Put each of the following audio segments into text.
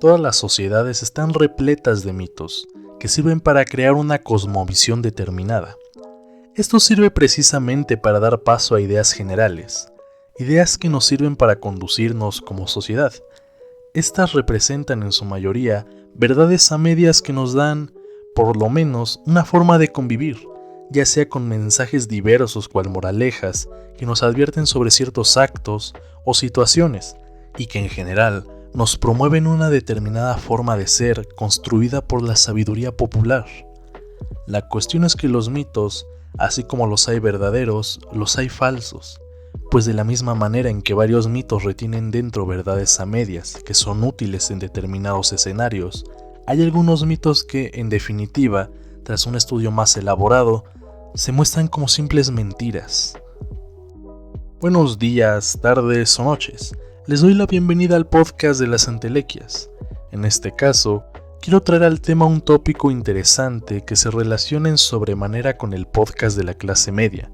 Todas las sociedades están repletas de mitos que sirven para crear una cosmovisión determinada. Esto sirve precisamente para dar paso a ideas generales, ideas que nos sirven para conducirnos como sociedad. Estas representan en su mayoría verdades a medias que nos dan, por lo menos, una forma de convivir, ya sea con mensajes diversos cual moralejas que nos advierten sobre ciertos actos o situaciones y que en general nos promueven una determinada forma de ser construida por la sabiduría popular. La cuestión es que los mitos, así como los hay verdaderos, los hay falsos, pues de la misma manera en que varios mitos retienen dentro verdades a medias que son útiles en determinados escenarios, hay algunos mitos que, en definitiva, tras un estudio más elaborado, se muestran como simples mentiras. Buenos días, tardes o noches. Les doy la bienvenida al podcast de las entelequias. En este caso, quiero traer al tema un tópico interesante que se relaciona en sobremanera con el podcast de la clase media.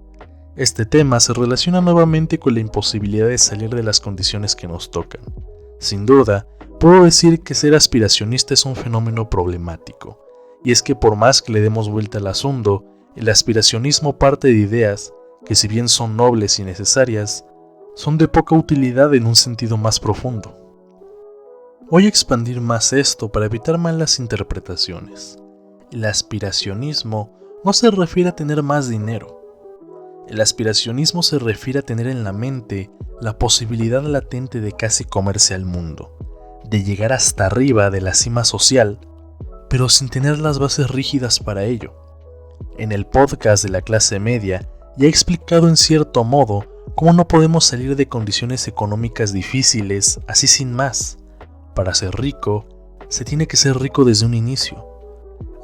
Este tema se relaciona nuevamente con la imposibilidad de salir de las condiciones que nos tocan. Sin duda, puedo decir que ser aspiracionista es un fenómeno problemático, y es que por más que le demos vuelta al asunto, el aspiracionismo parte de ideas que, si bien son nobles y necesarias, son de poca utilidad en un sentido más profundo. Voy a expandir más esto para evitar malas interpretaciones. El aspiracionismo no se refiere a tener más dinero. El aspiracionismo se refiere a tener en la mente la posibilidad latente de casi comerse al mundo, de llegar hasta arriba de la cima social, pero sin tener las bases rígidas para ello. En el podcast de la clase media ya he explicado en cierto modo cómo no podemos salir de condiciones económicas difíciles así sin más. Para ser rico, se tiene que ser rico desde un inicio.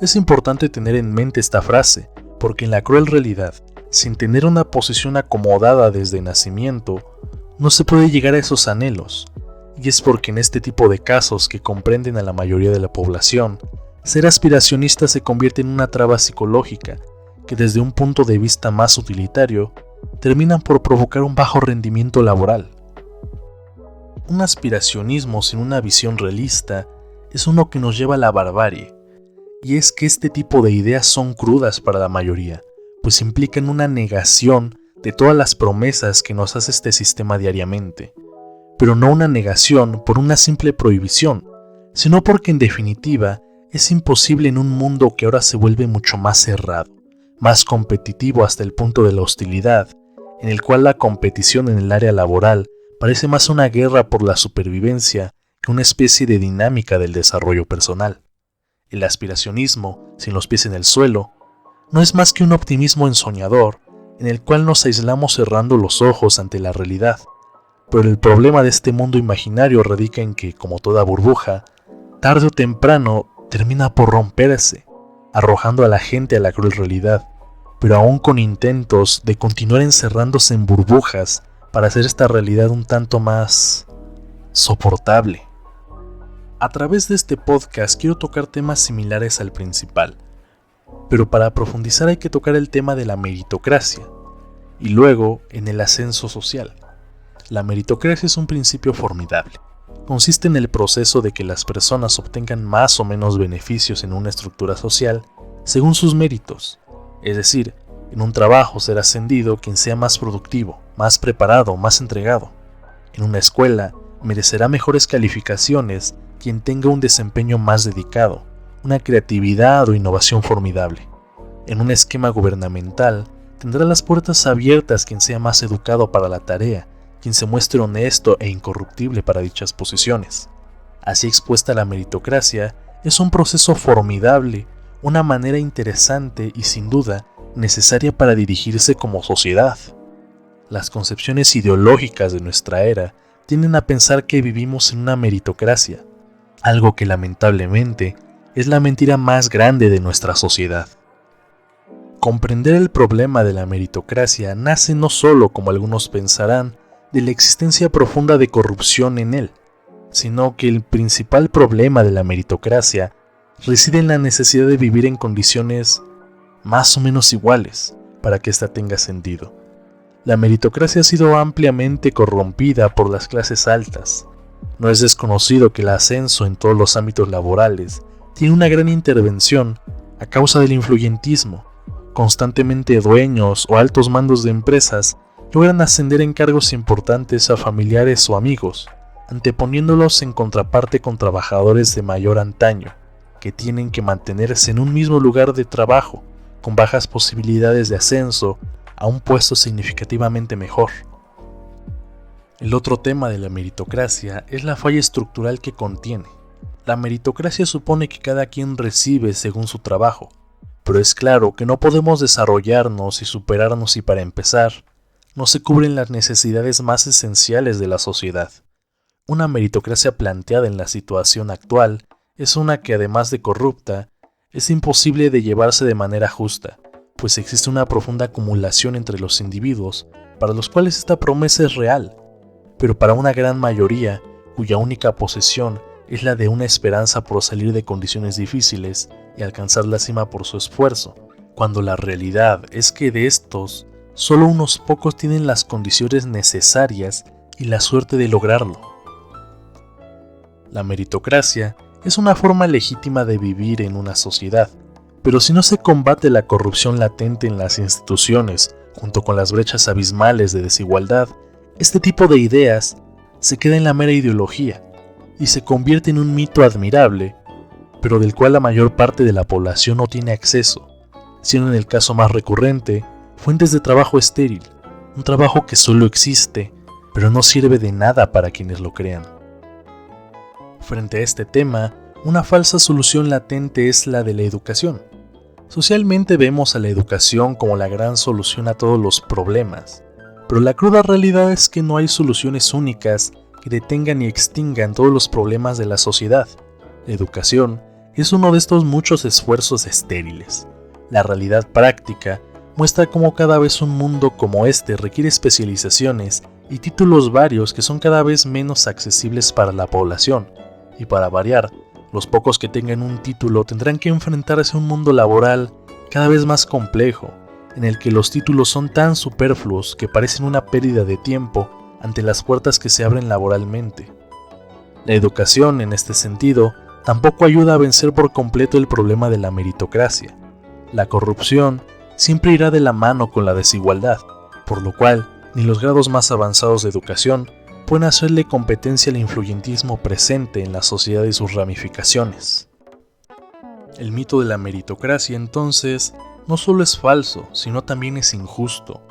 Es importante tener en mente esta frase, porque en la cruel realidad, sin tener una posición acomodada desde nacimiento, no se puede llegar a esos anhelos. Y es porque en este tipo de casos que comprenden a la mayoría de la población, ser aspiracionista se convierte en una traba psicológica que desde un punto de vista más utilitario, terminan por provocar un bajo rendimiento laboral. Un aspiracionismo sin una visión realista es uno que nos lleva a la barbarie, y es que este tipo de ideas son crudas para la mayoría, pues implican una negación de todas las promesas que nos hace este sistema diariamente, pero no una negación por una simple prohibición, sino porque en definitiva es imposible en un mundo que ahora se vuelve mucho más cerrado, más competitivo hasta el punto de la hostilidad, en el cual la competición en el área laboral parece más una guerra por la supervivencia que una especie de dinámica del desarrollo personal. El aspiracionismo, sin los pies en el suelo, no es más que un optimismo ensoñador, en el cual nos aislamos cerrando los ojos ante la realidad. Pero el problema de este mundo imaginario radica en que, como toda burbuja, tarde o temprano termina por romperse, arrojando a la gente a la cruel realidad, pero aún con intentos de continuar encerrándose en burbujas para hacer esta realidad un tanto más soportable. A través de este podcast quiero tocar temas similares al principal, pero para profundizar hay que tocar el tema de la meritocracia, y luego en el ascenso social. La meritocracia es un principio formidable. Consiste en el proceso de que las personas obtengan más o menos beneficios en una estructura social según sus méritos, es decir, en un trabajo será ascendido quien sea más productivo, más preparado, más entregado. En una escuela merecerá mejores calificaciones quien tenga un desempeño más dedicado, una creatividad o innovación formidable. En un esquema gubernamental tendrá las puertas abiertas quien sea más educado para la tarea, quien se muestre honesto e incorruptible para dichas posiciones. Así expuesta la meritocracia es un proceso formidable, una manera interesante y sin duda necesaria para dirigirse como sociedad. Las concepciones ideológicas de nuestra era tienden a pensar que vivimos en una meritocracia, algo que lamentablemente es la mentira más grande de nuestra sociedad. Comprender el problema de la meritocracia nace no solo, como algunos pensarán, de la existencia profunda de corrupción en él, sino que el principal problema de la meritocracia reside en la necesidad de vivir en condiciones más o menos iguales para que ésta tenga sentido. La meritocracia ha sido ampliamente corrompida por las clases altas, No es desconocido que el ascenso en todos los ámbitos laborales tiene una gran intervención a causa del influyentismo. Constantemente dueños o altos mandos de empresas logran ascender en cargos importantes a familiares o amigos, anteponiéndolos en contraparte con trabajadores de mayor antaño, que tienen que mantenerse en un mismo lugar de trabajo, con bajas posibilidades de ascenso a un puesto significativamente mejor. El otro tema de la meritocracia es la falla estructural que contiene. La meritocracia supone que cada quien recibe según su trabajo, pero es claro que no podemos desarrollarnos y superarnos si para empezar, no se cubren las necesidades más esenciales de la sociedad. Una meritocracia planteada en la situación actual es una que, además de corrupta, es imposible de llevarse de manera justa, pues existe una profunda acumulación entre los individuos para los cuales esta promesa es real, pero para una gran mayoría, cuya única posesión es la de una esperanza por salir de condiciones difíciles y alcanzar la cima por su esfuerzo, cuando la realidad es que de estos, solo unos pocos tienen las condiciones necesarias y la suerte de lograrlo. La meritocracia es una forma legítima de vivir en una sociedad, pero si no se combate la corrupción latente en las instituciones, junto con las brechas abismales de desigualdad, este tipo de ideas se queda en la mera ideología y se convierte en un mito admirable, pero del cual la mayor parte de la población no tiene acceso, siendo en el caso más recurrente, fuentes de trabajo estéril, un trabajo que solo existe, pero no sirve de nada para quienes lo crean. Frente a este tema, una falsa solución latente es la de la educación. Socialmente vemos a la educación como la gran solución a todos los problemas, pero la cruda realidad es que no hay soluciones únicas que detengan y extingan todos los problemas de la sociedad. La educación es uno de estos muchos esfuerzos estériles. La realidad práctica muestra cómo cada vez un mundo como este requiere especializaciones y títulos varios que son cada vez menos accesibles para la población. Y para variar, los pocos que tengan un título tendrán que enfrentarse a un mundo laboral cada vez más complejo, en el que los títulos son tan superfluos que parecen una pérdida de tiempo ante las puertas que se abren laboralmente. La educación, en este sentido, tampoco ayuda a vencer por completo el problema de la meritocracia. La corrupción siempre irá de la mano con la desigualdad, por lo cual ni los grados más avanzados de educación pueden hacerle competencia al influyentismo presente en la sociedad y sus ramificaciones. El mito de la meritocracia, entonces, no solo es falso, sino también es injusto.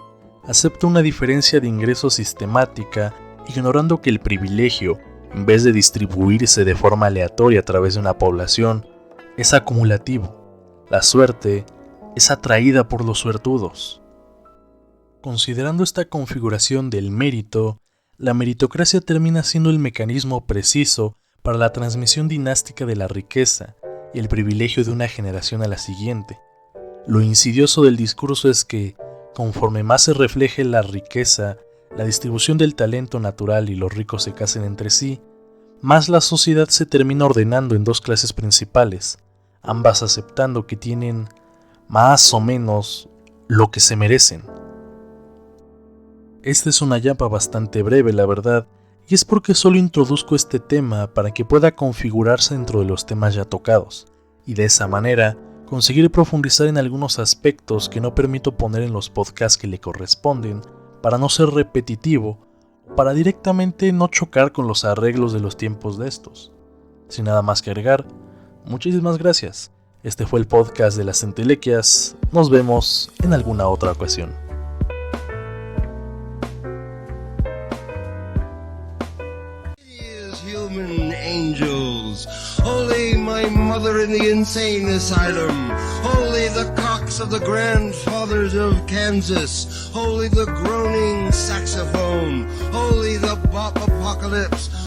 Acepta una diferencia de ingresos sistemática, ignorando que el privilegio, en vez de distribuirse de forma aleatoria a través de una población, es acumulativo. La suerte es atraída por los suertudos. Considerando esta configuración del mérito, la meritocracia termina siendo el mecanismo preciso para la transmisión dinástica de la riqueza y el privilegio de una generación a la siguiente. Lo insidioso del discurso es que, conforme más se refleje la riqueza, la distribución del talento natural y los ricos se casen entre sí, más la sociedad se termina ordenando en dos clases principales, ambas aceptando que tienen más o menos lo que se merecen. Esta es una yapa bastante breve, la verdad, y es porque solo introduzco este tema para que pueda configurarse dentro de los temas ya tocados, y de esa manera conseguir profundizar en algunos aspectos que no permito poner en los podcasts que le corresponden, para no ser repetitivo, para directamente no chocar con los arreglos de los tiempos de estos. Sin nada más que agregar, muchísimas gracias. Este fue el podcast de las entelequias. Nos vemos en alguna otra ocasión. Human angels, holy my mother in the insane asylum, holy the cocks of the grandfathers of Kansas, holy the groaning saxophone, holy the bop apocalypse.